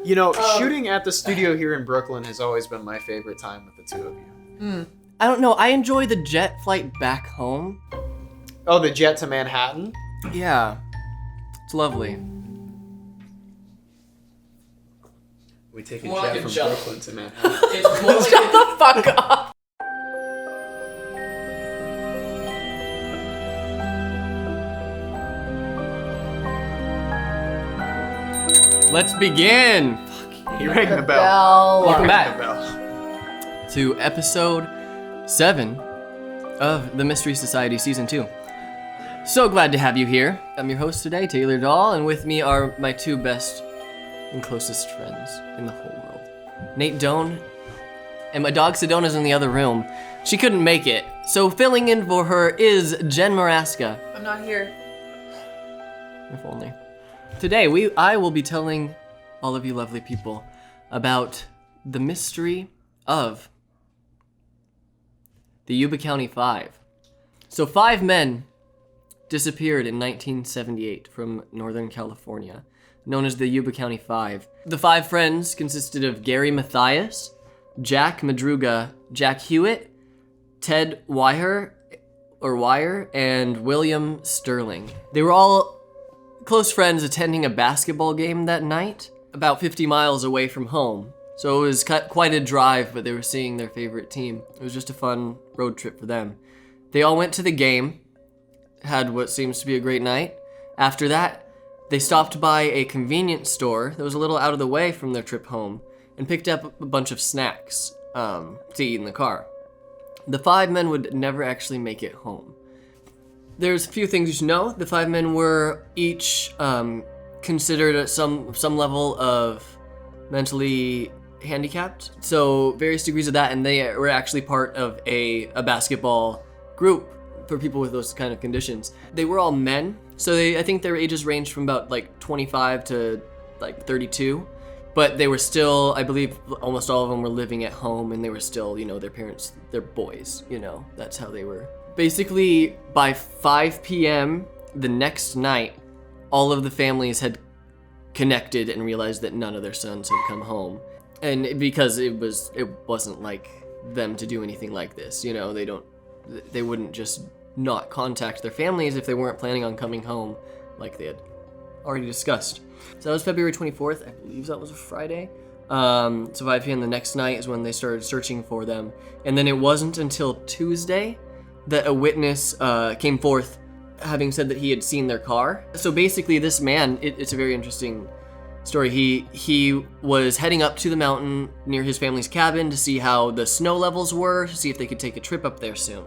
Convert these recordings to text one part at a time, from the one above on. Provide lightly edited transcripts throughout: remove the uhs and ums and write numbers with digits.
You know, shooting at the studio here in Brooklyn has always been my favorite time with the two of you. I don't know. I enjoy the jet flight back home. Oh, the jet to Manhattan? Yeah. It's lovely. We take a More jet like a from jump. Brooklyn to Manhattan. It's more like Shut the fuck up. Let's begin. He rang the bell. Welcome He back. rang the bell. To episode 7 of the Mystery Society Season 2. So glad to have you here. I'm your host today, Taylor Dahl, and with me are my two best and closest friends in the whole world. Nate Doan, and my dog Sedona's in the other room. She couldn't make it, so filling in for her is Jenn Maraska. I'm not here. If only. Today, I will be telling all of you lovely people about the mystery of the Yuba County Five. So 5 men disappeared in 1978 from Northern California, known as the Yuba County Five. The 5 friends consisted of Gary Mathias, Jack Madruga, Jack Hewitt, Ted Wire, and William Sterling. They were all close friends attending a basketball game that night, about 50 miles away from home. So it was quite a drive, but they were seeing their favorite team. It was just a fun road trip for them. They all went to the game, had what seems to be a great night. After that, they stopped by a convenience store that was a little out of the way from their trip home and picked up a bunch of snacks to eat in the car. The 5 men would never actually make it home. There's a few things you should know. The 5 men were each considered at some level of mentally handicapped. So various degrees of that, and they were actually part of a basketball group for people with those kind of conditions. They were all men, so I think their ages ranged from about like 25 to like 32. But they were still, I believe almost all of them were living at home, and they were still, their parents, their boys, that's how they were. Basically, by 5 p.m. the next night, all of the families had connected and realized that none of their sons had come home. And because it wasn't like them to do anything like this, they wouldn't just not contact their families if they weren't planning on coming home like they had already discussed. So that was February 24th, I believe that was a Friday. So 5 p.m. the next night is when they started searching for them. And then it wasn't until Tuesday that a witness came forth having said that he had seen their car. So basically this man, it's a very interesting story. He was heading up to the mountain near his family's cabin to see how the snow levels were, to see if they could take a trip up there soon.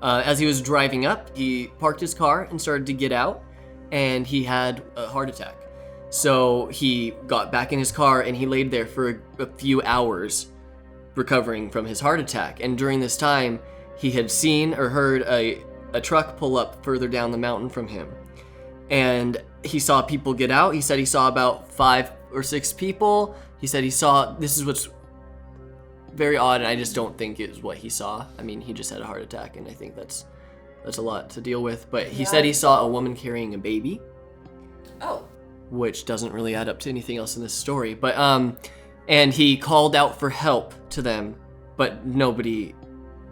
As he was driving up, he parked his car and started to get out, and he had a heart attack. So he got back in his car and he laid there for a few hours recovering from his heart attack. And during this time, he had seen or heard a truck pull up further down the mountain from him. And he saw people get out. He said he saw about 5 or 6 people. He said this is what's very odd, and I just don't think it was what he saw. I mean, he just had a heart attack, and I think that's a lot to deal with. But he said he saw a woman carrying a baby. Oh. Which doesn't really add up to anything else in this story. But, and he called out for help to them, but nobody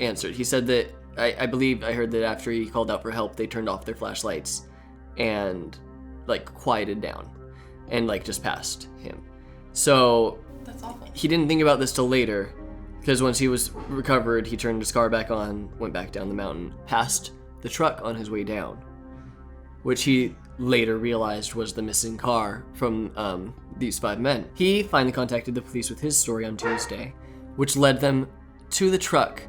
answered. He said that, I believe I heard that after he called out for help, they turned off their flashlights and, quieted down and, just passed him. So, That's awful. He didn't think about this till later, because once he was recovered, he turned his car back on, went back down the mountain, passed the truck on his way down, which he later realized was the missing car from these 5 men. He finally contacted the police with his story on Tuesday, which led them to the truck,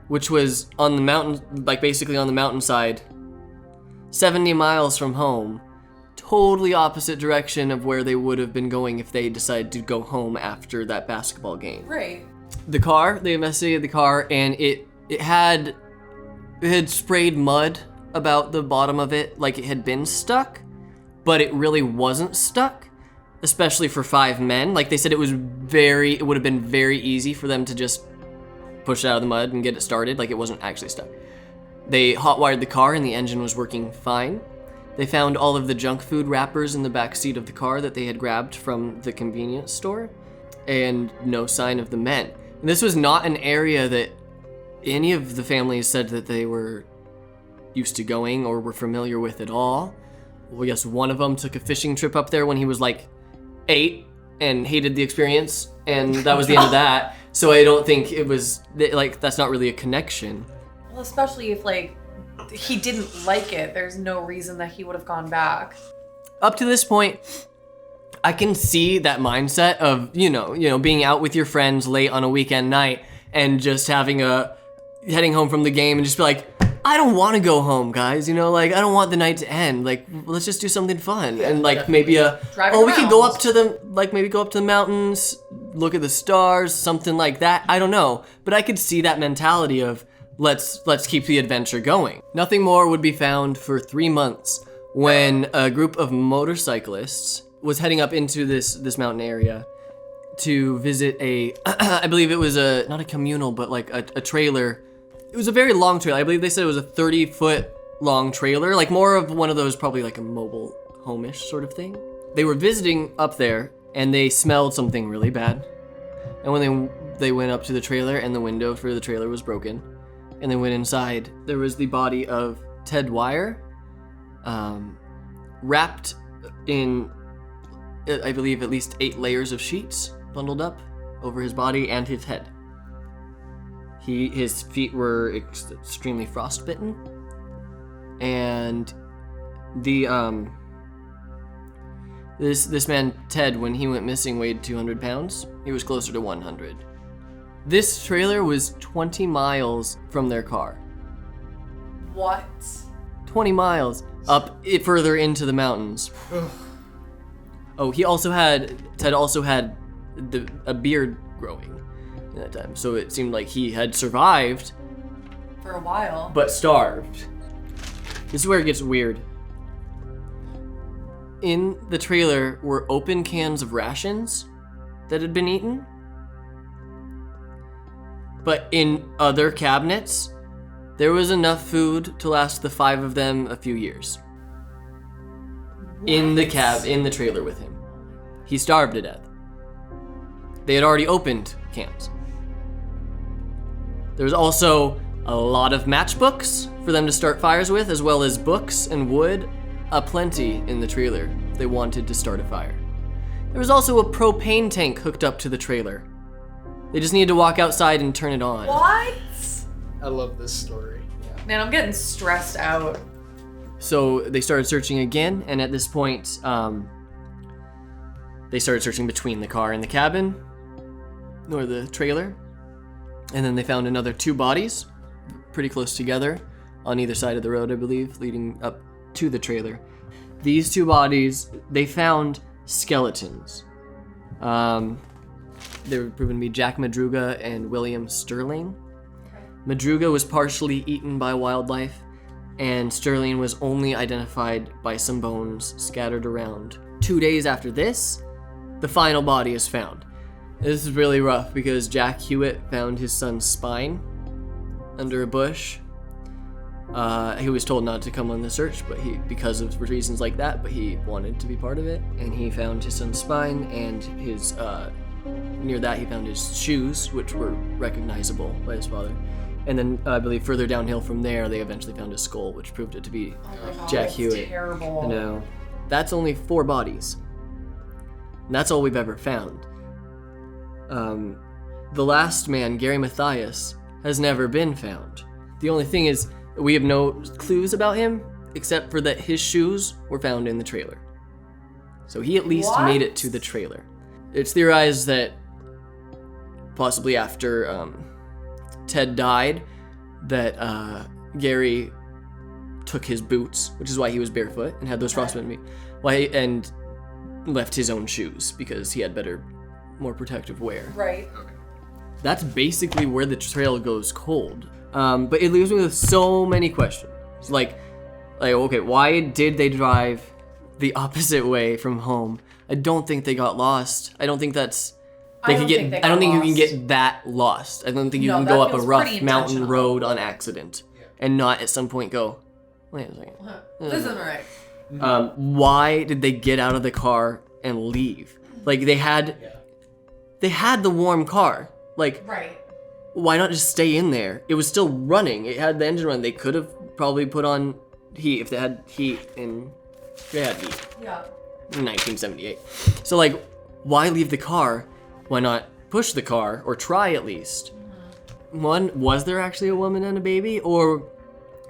which was on the mountain, basically on the mountainside, 70 miles from home, totally opposite direction of where they would have been going if they decided to go home after that basketball game. Right. The car, they investigated the car, and it had sprayed mud about the bottom of it, like it had been stuck, but it really wasn't stuck, especially for 5 men. Like they said, it would have been very easy for them to just push it out of the mud and get it started. Like it wasn't actually stuck. They hot-wired the car and the engine was working fine. They found all of the junk food wrappers in the back seat of the car that they had grabbed from the convenience store, and no sign of the men. And this was not an area that any of the families said that they were used to going or were familiar with at all. Well, yes, one of them took a fishing trip up there when he was like 8 and hated the experience, and that was the end of that. So I don't think it was, like, that's not really a connection. Well, especially if, like, he didn't like it, there's no reason that he would have gone back. Up to this point, I can see that mindset of, you know, being out with your friends late on a weekend night and just heading home from the game and just be like, I don't want to go home, guys. You know, like, I don't want the night to end. Like, let's just do something fun. And like maybe we could go up to the mountains, look at the stars, something like that. I don't know. But I could see that mentality of let's keep the adventure going. Nothing more would be found for 3 months when a group of motorcyclists was heading up into this mountain area to visit I believe it was not a communal, but like a trailer. It was a very long trailer. I believe they said it was a 30-foot long trailer, like more of one of those, probably like a mobile home-ish sort of thing. They were visiting up there and they smelled something really bad. And when they went up to the trailer and the window for the trailer was broken and they went inside, there was the body of Ted Wire, wrapped in, I believe, at least 8 layers of sheets bundled up over his body and his head. His feet were extremely frostbitten, and this man Ted, when he went missing, weighed 200 pounds. He was closer to 100. This trailer was 20 miles from their car. What? 20 miles up further into the mountains. Oh, Ted also had a beard growing at that time, so it seemed like he had survived For a while. but starved. This is where it gets weird. In the trailer were open cans of rations that had been eaten, but in other cabinets there was enough food to last the 5 of them a few years. In the trailer with him. He starved to death. They had already opened cans. There was also a lot of matchbooks for them to start fires with, as well as books and wood, aplenty in the trailer if they wanted to start a fire. There was also a propane tank hooked up to the trailer. They just needed to walk outside and turn it on. What? I love this story. Yeah. Man, I'm getting stressed out. So they started searching again, and at this point, they started searching between the car and the cabin, or the trailer. And then they found another 2 bodies, pretty close together, on either side of the road, I believe, leading up to the trailer. These 2 bodies, they found skeletons. They were proven to be Jack Madruga and William Sterling. Madruga was partially eaten by wildlife, and Sterling was only identified by some bones scattered around. 2 days after this, the final body is found. This is really rough because Jack Hewitt found his son's spine under a bush. He was told not to come on the search, but because of reasons like that, but he wanted to be part of it. And he found his son's spine, and his near that he found his shoes, which were recognizable by his father. And then I believe further downhill from there, they eventually found his skull, which proved it to be Jack Hewitt. Terrible. I know. That's only 4 bodies. And that's all we've ever found. The last man, Gary Mathias, has never been found. The only thing is, we have no clues about him, except for that his shoes were found in the trailer. So he at least made it to the trailer. It's theorized that possibly after Ted died, that Gary took his boots, which is why he was barefoot and had those frostbitten feet, and left his own shoes because he had better, more protective wear. Right. That's basically where the trail goes cold. But it leaves me with so many questions. Like, okay, why did they drive the opposite way from home? I don't think they got lost. I don't think that's... I don't think you can get that lost. I don't think you can go up a rough mountain road on accident and not at some point go, wait a second. This isn't right. Why did they get out of the car and leave? Like, they had the warm car. Like, Right. why not just stay in there? It was still running. It had the engine running. They could have probably put on heat if they had heat in... They had heat. Yeah. In 1978. So, like, why leave the car? Why not push the car, or try at least? One, was there actually a woman and a baby, or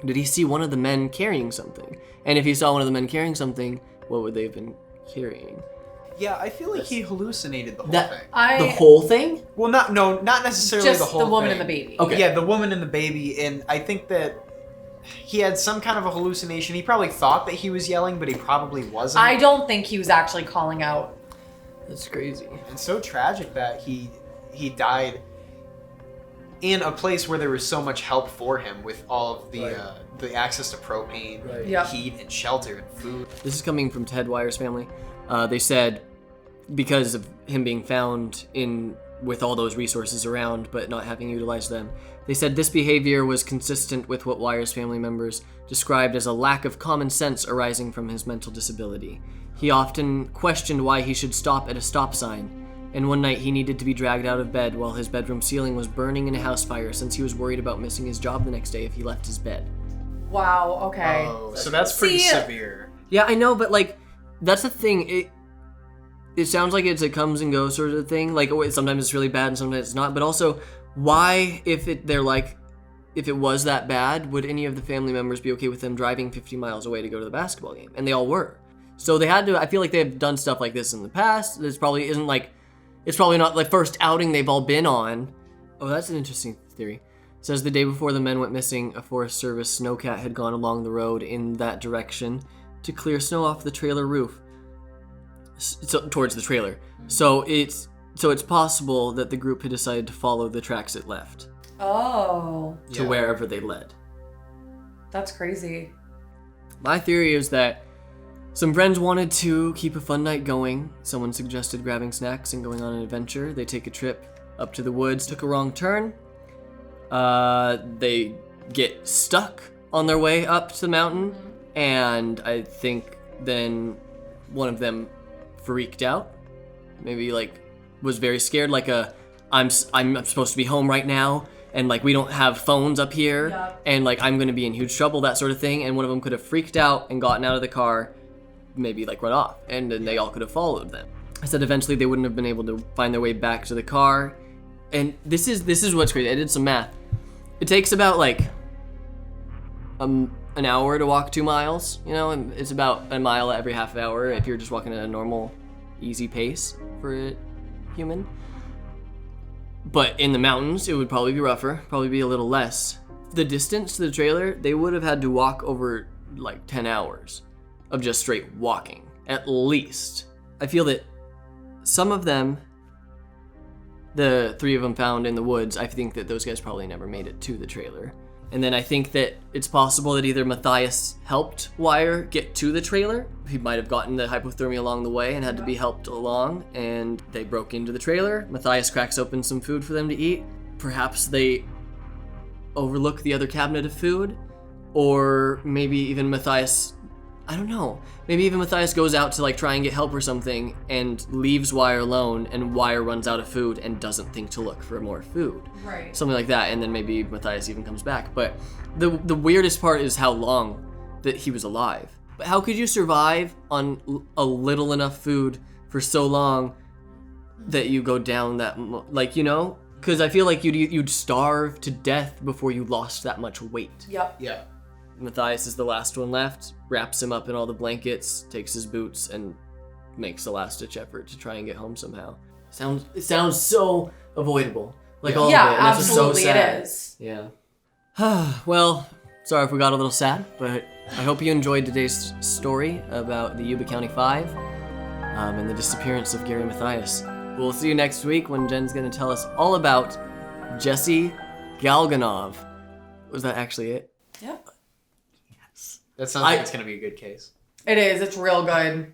did he see one of the men carrying something? And if he saw one of the men carrying something, what would they have been carrying? Yeah, I feel like he hallucinated the whole That- thing. The whole thing? Well, not necessarily Just the whole the woman thing. and the baby. Okay. Yeah, the woman and the baby, and I think that he had some kind of a hallucination. He probably thought that he was yelling, but he probably wasn't. I don't think he was actually calling out. That's crazy. It's so tragic that he died in a place where there was so much help for him with all of the access to propane, Right. Yeah. heat, and shelter and food. This is coming from Ted Wire's family. They said because of him being found with all those resources around but not having utilized them, they said this behavior was consistent with what Wire's family members described as a lack of common sense arising from his mental disability. He often questioned why he should stop at a stop sign, and one night he needed to be dragged out of bed while his bedroom ceiling was burning in a house fire since he was worried about missing his job the next day if he left his bed. Wow, okay. Oh, so that's pretty severe. Yeah, I know, but like, that's the thing. It sounds like it's a comes and goes sort of thing. Like, sometimes it's really bad and sometimes it's not. But also, why, if it was that bad, would any of the family members be okay with them driving 50 miles away to go to the basketball game? And they all were. So they had to. I feel like they've done stuff like this in the past. It's probably not the first outing they've all been on. Oh, that's an interesting theory. It says the day before the men went missing, a Forest Service snowcat had gone along the road in that direction to clear snow off the trailer roof. So, towards the trailer. So it's possible that the group had decided to follow the tracks it left Oh, to wherever they led. that's crazy. My theory is that some friends wanted to keep a fun night going. Someone suggested grabbing snacks and going on an adventure. They take a trip up to the woods, took a wrong turn. They get stuck on their way up to the mountain, and I think then one of them freaked out. Maybe was very scared, I'm supposed to be home right now, and we don't have phones up here, Yeah. and I'm gonna be in huge trouble, that sort of thing. And one of them could have freaked out and gotten out of the car, maybe run off, and then they all could have followed them. I said eventually they wouldn't have been able to find their way back to the car. And this is what's crazy. I did some math. It takes about an hour to walk 2 miles, and it's about a mile every half hour if you're just walking at a normal, easy pace for a human. But in the mountains, it would probably be rougher, probably be a little less. The distance to the trailer, they would have had to walk over 10 hours of just straight walking, at least. I feel that some of them, the 3 of them found in the woods, I think that those guys probably never made it to the trailer. And then I think that it's possible that either Mathias helped Wire get to the trailer. He might have gotten the hypothermia along the way and had to be helped along, and they broke into the trailer. Mathias cracks open some food for them to eat. Perhaps they overlook the other cabinet of food, or maybe even Mathias, I don't know. Maybe even Mathias goes out to try and get help or something and leaves Wire alone, and Wire runs out of food and doesn't think to look for more food. Right. Something like that, and then maybe Mathias even comes back. But the weirdest part is how long that he was alive. But how could you survive on a little enough food for so long that you go down that, Because I feel like you'd starve to death before you lost that much weight. Yep. Yeah. Mathias is the last one left, wraps him up in all the blankets, takes his boots, and makes a last-ditch effort to try and get home somehow. It sounds so avoidable. All of it. And it's just so absolutely sad. it is. Yeah. Well, sorry if we got a little sad, but I hope you enjoyed today's story about the Yuba County Five and the disappearance of Gary Mathias. We'll see you next week when Jen's going to tell us all about Jesse Galganov. Was that actually it? Yep. That sounds like it's going to be a good case. It is. It's real good.